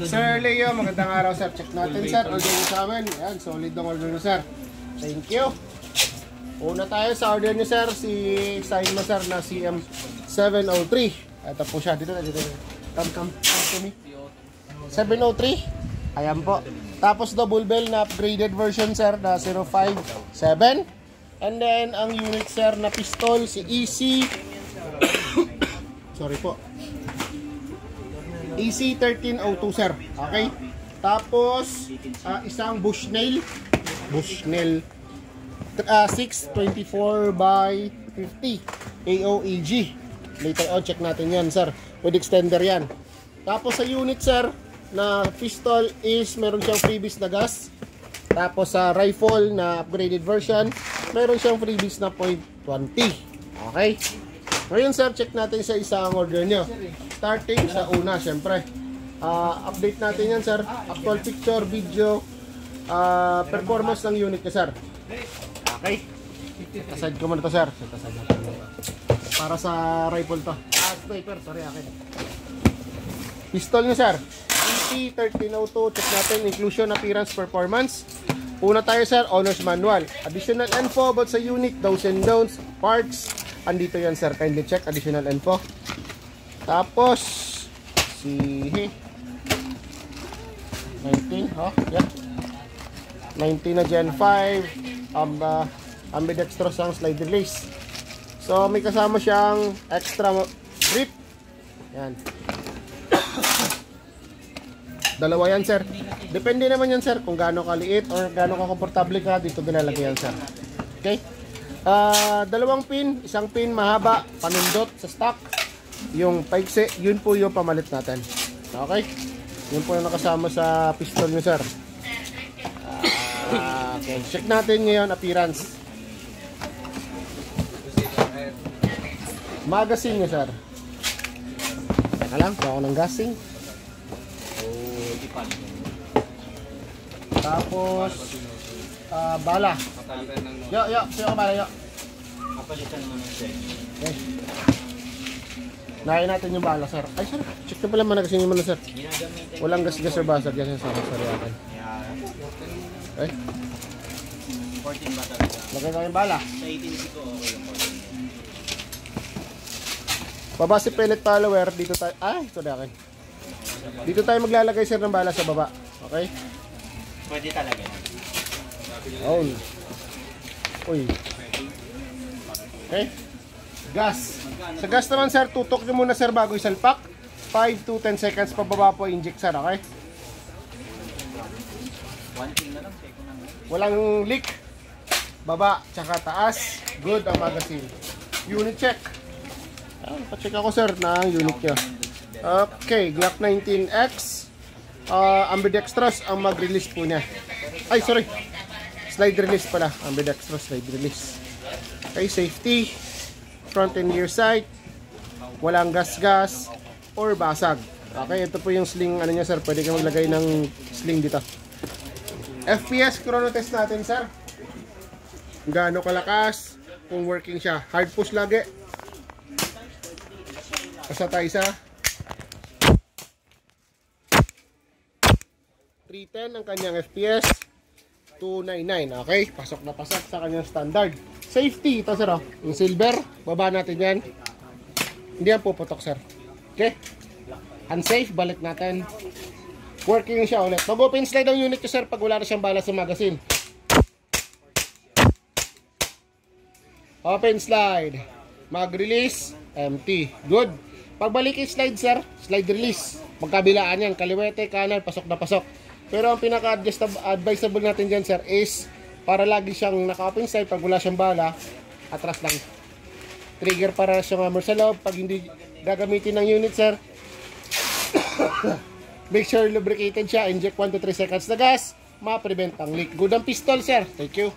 Sir Leo, magandang araw sir. Check natin sir. Order nyo sa amin. Yan, solid ang order nyo sir. Thank you. Una tayo sa order nyo sir. Si sign mo sir na CM703. Ito po siya. Dito. Come to me. 703. Ayan po. Tapos double bell na upgraded version sir na 057. And then ang unit sir na pistol si EC sorry po, EC1302 sir. Okay. Tapos isang Bushnell 624 by 50 AOEG. Later on check natin yan sir, with extender yan. Tapos sa unit sir na pistol is meron siyang freebies na gas. Tapos sa rifle na upgraded version meron siyang freebies na .20. Okay. Ngayon sir, check natin sa isang order nyo. Starting sa una, syempre. Update natin yan sir. Actual picture, video, performance ng unit nyo sir. Okay. Aside ko muna to sir. Para sa rifle to. Sniper, sorry akin. Pistol nyo sir. EC1302, check natin. Inclusion, appearance, performance. Una tayo sir, owner's manual. Additional info about sa unit, do's and don'ts, parts. Andito yan sir, kindly check additional info. Tapos si 19, yeah. 19 na Gen 5, ambidextrous ang slide release. So may kasama siyang extra grip. Yan. Dalawa yan sir. Depende naman yan sir kung gaano kaliit or gaano ka-komportable ka dito ginalagay yan sir. Okay? Dalawang pin, isang pin mahaba, panundot sa stock. Yung paiksi, yun po yung pamalit natin. Okay? Yun po yung nakasama sa pistol nyo sir. Okay, check natin ngayon appearance. Magazine nyo sir. Teka lang, kuha ko ng gasing. Tapos bala. Yo, siya ka bala, yo. Kapalitan naman ng set. Okay. Nahin natin yung bala, sir. Ay, sir, check na pala magazine mo na, sir. Walang gas-gas or basag yan, sir. Sorry, akin. Okay. 14 basag. Lagay ko yung bala. Sa 18 ko, baba si pellet follower. Dito tayo. Ay, ito na akin. Dito tayo maglalagay, sir, ng bala sa baba. Okay? Pwede talaga. Oh. Uy. Okay. Gas. Sa gas naman sir, tutok nyo muna sir bago isalpak. 5 to 10 seconds pababa po inject sir, okay? Walang leak. Baba, tsaka taas. Good ang magazine. Unit check. Pa-check ako sir na ang unit nyo. Okay, Glock 19X. Ambidextrous ang mag-release po niya. Ay, sorry. Slide release pala. Ambidextrous slide release. Okay, safety. Front and rear sight. Walang gas-gas or basag. Okay, ito po yung sling ano niya sir. Pwede ka maglagay ng sling dito. FPS chrono test natin sir. Gaano kalakas. Kung working siya. Hard push lagi. Pasa tayo sa 310 ang kanyang FPS. 299. Okay, pasok na pasok sa kanyang standard. Safety, ito sir, yung silver, baba natin yan. Hindi yan puputok sir. Okay, unsafe, balik natin. Working siya ulit. Mag-open slide ang unit ko sir pag wala na siyang bala sa magazine. Open slide, mag-release, empty. Good. Pagbalik yung slide sir, slide release. Magkabilaan yan, kaliwete, kanan, pasok na pasok. Pero ang pinaka-advisable natin dyan sir is para lagi siyang naka-open side pag wala siyang bala, atras lang. Trigger para siyang hammer sa loob. Pag hindi gagamitin ng unit sir, make sure lubricated siya. Inject 1 to 3 seconds na gas, ma-prevent ang leak. Good ang pistol sir. Thank you.